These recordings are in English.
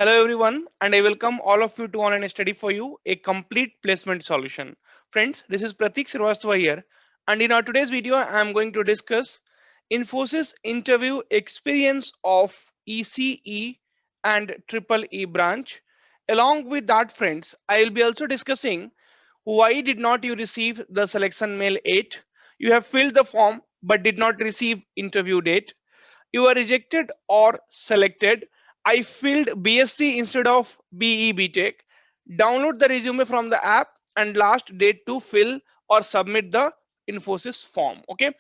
Hello everyone, and I welcome all of you to Online Study for You, a complete placement solution. Friends, this is Pratik Srivastava here, and in our today's video, I am going to discuss Infosys interview experience of ECE and Triple E branch. Along with that, friends, I will be also discussing why did not you receive the selection mail 8? You have filled the form but did not receive interview date. You are rejected or selected. I filled BSc instead of BE BTech. Download the resume from the app and last date to fill or submit the Infosys form. Okay.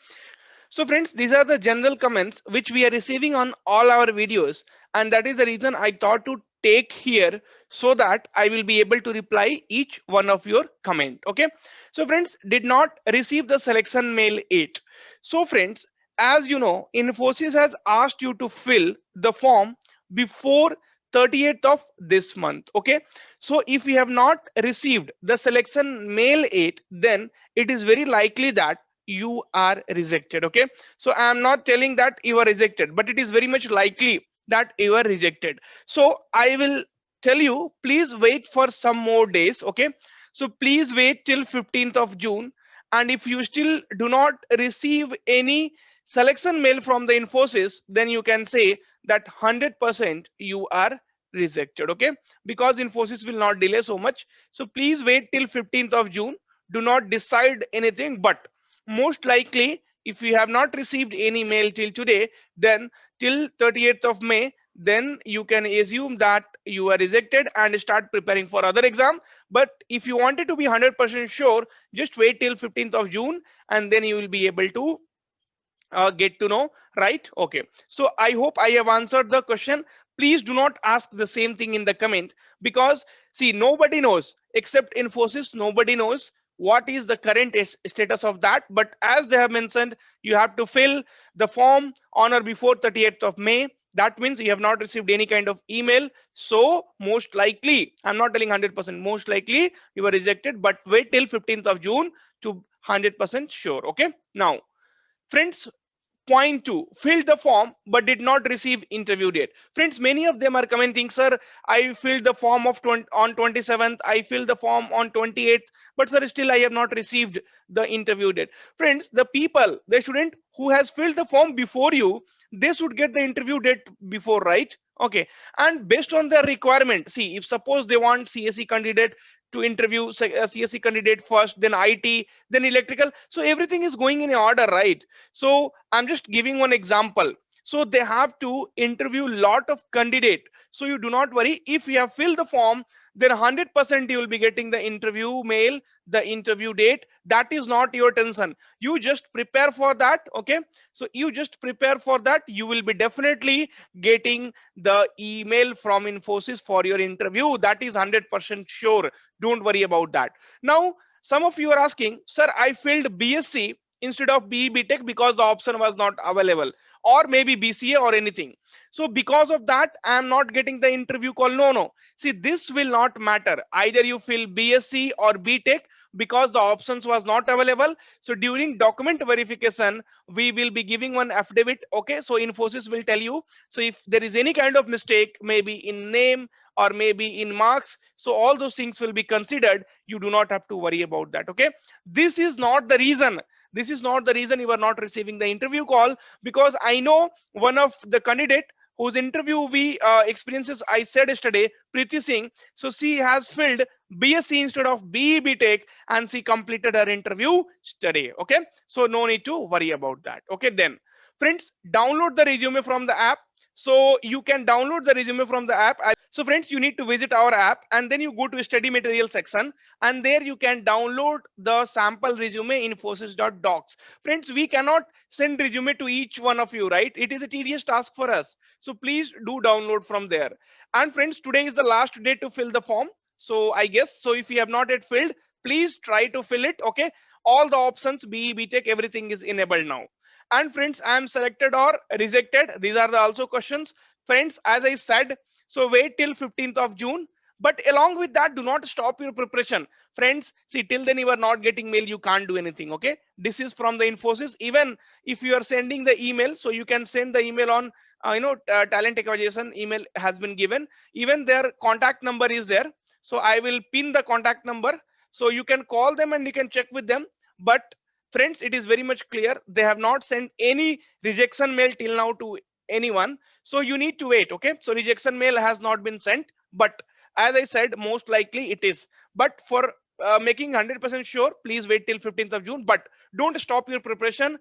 So friends, these are the general comments which we are receiving on all our videos, and that is the reason I thought to take here so that I will be able to reply each one of your comment. Okay. So friends, did not receive the selection mail 8. So friends, as you know, Infosys has asked you to fill the form before 30th of this month. Okay. So if you have not received the selection mail 8, then it is very likely that you are rejected. Okay, so I am not telling that you are rejected, but it is very much likely that you are rejected. So I will tell you, please wait for some more days. Okay, so please wait till 15th of June, and if you still do not receive any selection mail from the Infosys, then you can say that 100% you are rejected. Okay, because Infosys will not delay so much. So please wait till 15th of June. Do not decide anything, but most likely if you have not received any mail till today, then till 30th of May, then you can assume that you are rejected and start preparing for other exam. But if you wanted to be 100% sure, just wait till 15th of June and then you will be able to get to know, right? Okay, so I hope I have answered the question. Please do not ask the same thing in the comment, because see, nobody knows except Infosys. Nobody knows what is the current status of that, but as they have mentioned, you have to fill the form on or before 30th of May. That means you have not received any kind of email, so most likely, I'm not telling 100%, most likely you were rejected, but wait till 15th of June to 100% sure. Okay, now friends, point two, filled the form but did not receive interview date. Friends, many of them are commenting, sir, I filled the form of on 27th, I filled the form on 28th, but sir, still I have not received the interview date. Friends, the people, the student who has filled the form before you, they should get the interview date before, right? Okay, and based on their requirement, see, if suppose they want CSE candidate to interview a CSE candidate first, then IT, then electrical, so everything is going in order, right? So I'm just giving one example. So they have to interview lot of candidate. So you do not worry, if you have filled the form, then 100% you will be getting the interview mail, the interview date. That is not your tension. You just prepare for that. Okay, so you just prepare for that. You will be definitely getting the email from Infosys for your interview. That is 100% sure. Don't worry about that. Now some of you are asking, sir, I filled BSc instead of BE BTech because the option was not available, or maybe BCA or anything. So because of that, I am not getting the interview call. No, no. See, this will not matter. Either you fill BSc or BTech, because the options was not available. So during document verification, we will be giving one affidavit. Okay, so Infosys will tell you. So if there is any kind of mistake, maybe in name or maybe in marks, so all those things will be considered. You do not have to worry about that. Okay, this is not the reason, this is not the reason you are not receiving the interview call, because I know one of the candidate whose interview we experiences I said yesterday, Preeti Singh. So she has filled BSc instead of BE BTech and she completed her interview today. Okay, so no need to worry about that. Okay, then friends, download the resume from the app. So you can download the resume from the app. So friends, you need to visit our app and then you go to study material section, and there you can download the sample resume in Infosys.docs. Friends, we cannot send resume to each one of you, right? It is a tedious task for us. So please do download from there. And friends, today is the last day to fill the form. So I guess, so if you have not yet filled, please try to fill it. Okay, all the options, BE BTech, everything is enabled now. And friends, I am selected or rejected, these are the also questions. Friends, as I said, so wait till 15th of June. But along with that, do not stop your preparation. Friends, see, till then you are not getting mail, you can't do anything. Okay, this is from the Infosys. Even if you are sending the email, so you can send the email on talent acquisition email has been given. Even their contact number is there. So I will pin the contact number, so you can call them and you can check with them. But friends, it is very much clear they have not sent any rejection mail till now to anyone. So you need to wait. Okay, so rejection mail has not been sent, but as I said, most likely it is. But for making 100% sure, please wait till 15th of June. But don't stop your preparation,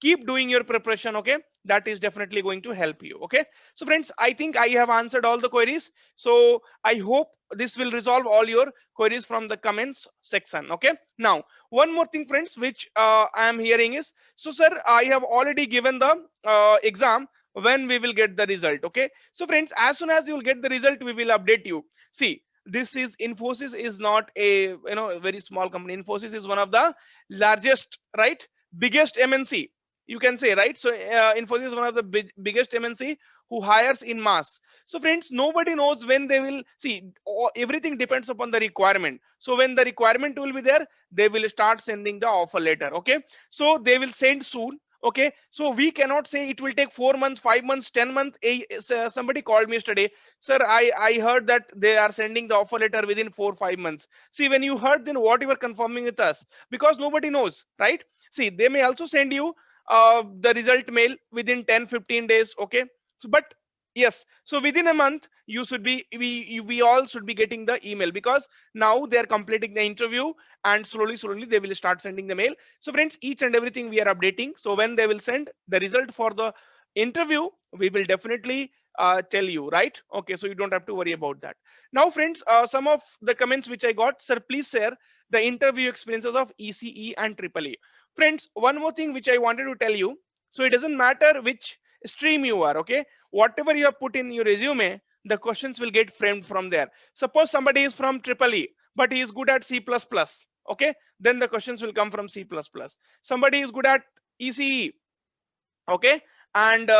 keep doing your preparation. Okay, that is definitely going to help you. Okay, so friends, I think I have answered all the queries. So I hope this will resolve all your queries from the comments section. Okay, now one more thing friends, which I am hearing is, so sir, I have already given the exam, when we will get the result? Okay, so friends, as soon as you will get the result, we will update you. See, this is Infosys is not a a very small company. Infosys is one of the largest, right, biggest MNC, you can say, right? So Infosys is one of the biggest MNC who hires in mass. So friends, nobody knows when they will see. Everything depends upon the requirement. So when the requirement will be there, they will start sending the offer letter. Okay, so they will send soon. Okay, so we cannot say it will take 4 months, 5 months, 10 months. Somebody called me yesterday, sir, I heard that they are sending the offer letter within 4 5 months. See, when you heard, then what you are confirming with us? Because nobody knows, right? See, they may also send you the result mail within 10 15 days. Okay, so but yes, so within a month you should be, we all should be getting the email, because now they are completing the interview and slowly they will start sending the mail. So friends, each and everything we are updating. So when they will send the result for the interview, we will definitely tell you, right? Okay, so you don't have to worry about that. Now friends, some of the comments which I got: sir, please share the interview experiences of ECE and EEE. Friends, one more thing which I wanted to tell you. So it doesn't matter which stream you are. Okay, whatever you have put in your resume, the questions will get framed from there. Suppose somebody is from EEE, but he is good at C++. Okay, then the questions will come from C++. Somebody is good at ECE, okay, and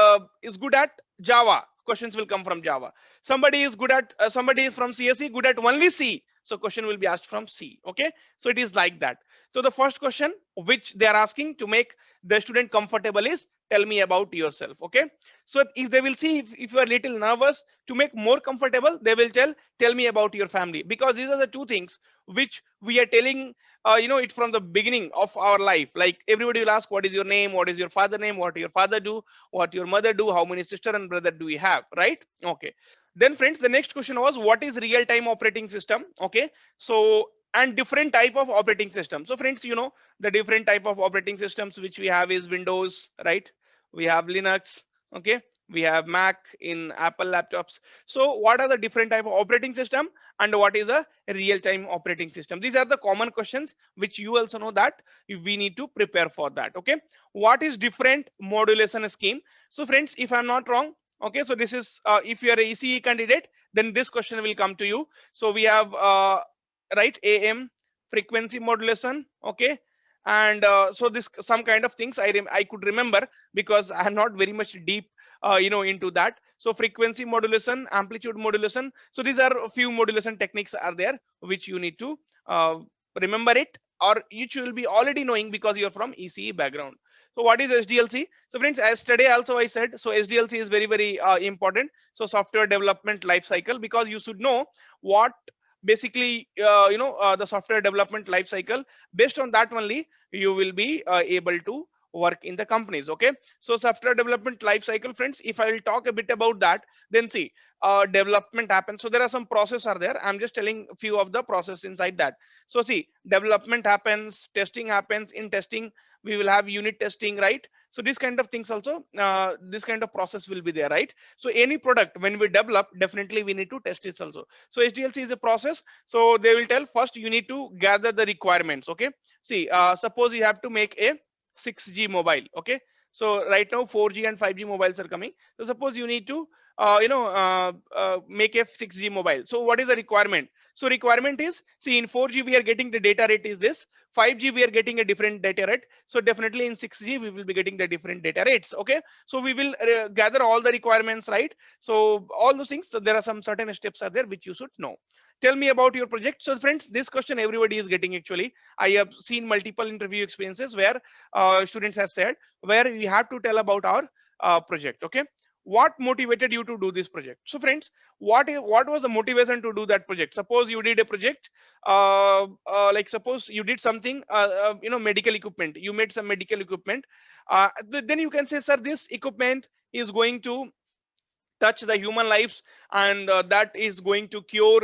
is good at Java, questions will come from Java. Somebody is good at somebody is from CSE, good at only C, so question will be asked from C. Okay, so it is like that. So the first question which they are asking to make the student comfortable is, tell me about yourself. Okay, so if they will see, if you are little nervous, to make more comfortable, they will tell me about your family, because these are the two things which we are telling it from the beginning of our life. Like everybody will ask, what is your name, what is your father name, what your father do, what your mother do, how many sister and brother do we have, right? Okay, then friends, the next question was, what is real time operating system? Okay, so and different type of operating system. So friends, the different type of operating systems which we have is Windows, right? We have Linux. Okay, we have Mac in Apple laptops. So what are the different type of operating system, and what is a real time operating system? These are the common questions which you also know that we need to prepare for that. Okay, what is different modulation scheme? So friends, if I'm not wrong, okay, so this is if you are a ECE candidate, then this question will come to you. So we have right, AM frequency modulation. Okay, and so this some kind of things I could remember, because I am not very much deep into that. So frequency modulation, amplitude modulation, so these are a few modulation techniques are there which you need to uh, remember it, or you will be already knowing because you're from ECE background. So what is SDLC? So friends, as today also I said, so SDLC is very important. So software development life cycle, because you should know what basically the software development life cycle. Based on that only you will be able to work in the companies. Okay, so software development life cycle, friends, if I will talk a bit about that, then see, development happens. So there are some process are there, I'm just telling a few of the process inside that. So see, development happens, testing happens. In testing we will have unit testing, right? So this kind of things also, this kind of process will be there, right? So any product when we develop, definitely we need to test it also. So SDLC is a process. So they will tell, first you need to gather the requirements. Okay, see, suppose you have to make a 6G mobile. Okay, so right now 4G and 5G mobiles are coming. So suppose you need to make a 6G mobile. So what is the requirement? So requirement is, see, in 4G we are getting the data rate is this, 5G we are getting a different data rate. So definitely in 6G we will be getting the different data rates. Okay, so we will gather all the requirements, right? So all those things, so there are some certain steps are there which you should know. Tell me about your project. So friends, this question everybody is getting. Actually, I have seen multiple interview experiences where students have said, where we have to tell about our project. Okay, what motivated you to do this project? So friends, what was the motivation to do that project? Suppose you did a project, like suppose you did something, medical equipment, you made some medical equipment, then you can say, sir, this equipment is going to touch the human lives, and that is going to cure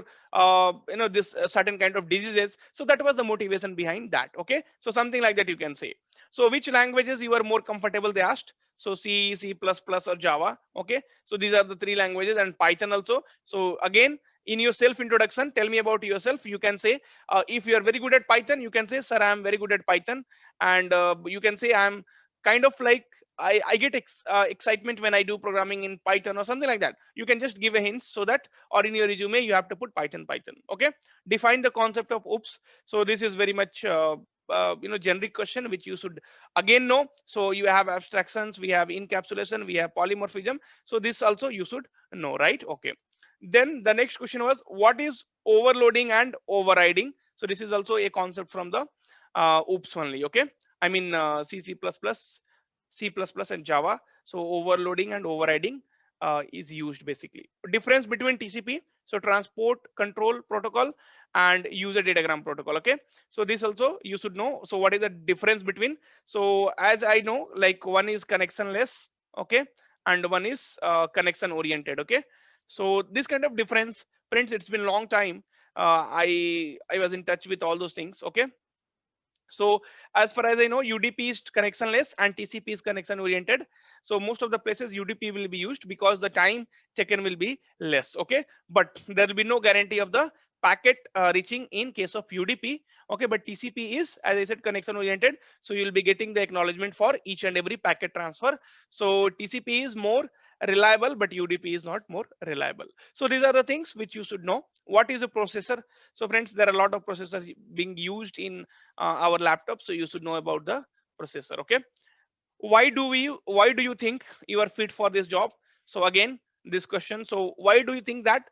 this certain kind of diseases. So that was the motivation behind that. Okay, so something like that you can say. So which languages you are more comfortable, they asked. So C, C++ or Java. Okay, so these are the three languages, and Python also. So again, in your self introduction, tell me about yourself. You can say, if you are very good at Python, you can say, sir, I am very good at Python. And you can say, I'm kind of like, I get excitement when I do programming in Python or something like that. You can just give a hint, so that, or in your resume, you have to put Python. Okay. Define the concept of OOPS. So this is very much generic question which you should again know. So you have abstractions, we have encapsulation, we have polymorphism. So this also you should know, right? Okay. Then the next question was, what is overloading and overriding? So this is also a concept from the OOPS only. Okay. I mean C, C++ and Java. So overloading and overriding is used basically. Difference between TCP, so transport control protocol, and user datagram protocol. Okay, so this also you should know. So what is the difference between? So as I know, like one is connectionless, okay, and one is connection oriented. Okay, so this kind of difference, friends, it's been a long time. I was in touch with all those things. Okay, so as far as I know, UDP is connectionless and TCP is connection oriented. So most of the places UDP will be used because the time taken will be less. Okay, but there will be no guarantee of the packet reaching in case of UDP. Okay, but TCP is, as I said, connection oriented. So you'll be getting the acknowledgement for each and every packet transfer. So TCP is more reliable, but UDP is not more reliable. So these are the things which you should know. What is a processor? So friends, there are a lot of processors being used in our laptop, so you should know about the processor. Okay, why do you think you are fit for this job? So again, this question, so why do you think that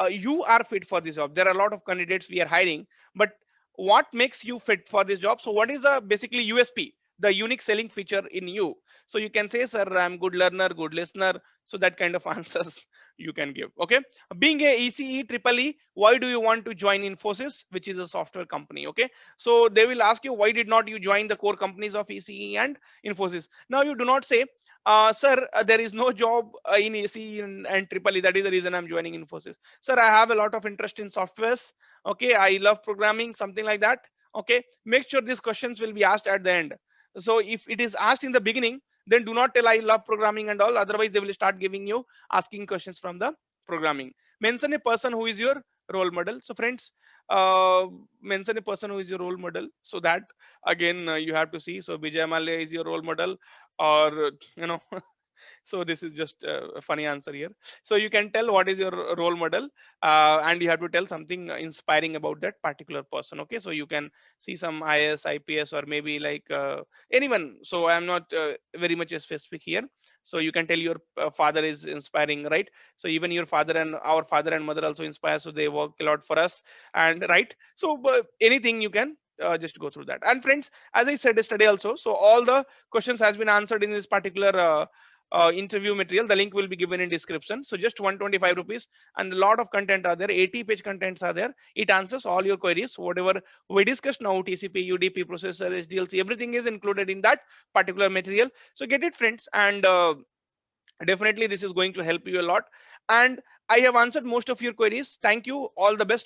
you are fit for this job? There are a lot of candidates we are hiring, but what makes you fit for this job? So what is the basically USP, the unique selling feature in you? So you can say, sir, I'm good learner, good listener. So that kind of answers you can give. Okay, being a ECE triple E, why do you want to join Infosys, which is a software company? Okay, so they will ask you, why did not you join the core companies of ECE and Infosys? Now you do not say, sir, there is no job in ECE and triple E, that is the reason I'm joining Infosys. Sir, I have a lot of interest in softwares. Okay, I love programming, something like that. Okay, make sure these questions will be asked at the end. So if it is asked in the beginning, then do not tell I love programming and all. Otherwise, they will start giving you asking questions from the programming. Mention a person who is your role model. So friends, mention a person who is your role model. So that again you have to see. So Vijay Mallya is your role model, or so this is just a funny answer here. So you can tell what is your role model, and you have to tell something inspiring about that particular person. Okay, so you can see some IS, IPS, or maybe like anyone. So I'm not very much specific here. So you can tell your father is inspiring, right? So even your father and our father and mother also inspire. So they work a lot for us, and right. So anything you can just go through that. And friends, as I said yesterday also, so all the questions has been answered in this particular interview material. The link will be given in description. So just 125 rupees, and a lot of content are there, 80-page contents are there. It answers all your queries, whatever we discussed now, TCP, UDP, processor, SDLC, everything is included in that particular material. So get it, friends, and definitely this is going to help you a lot. And I have answered most of your queries. Thank you, all the best.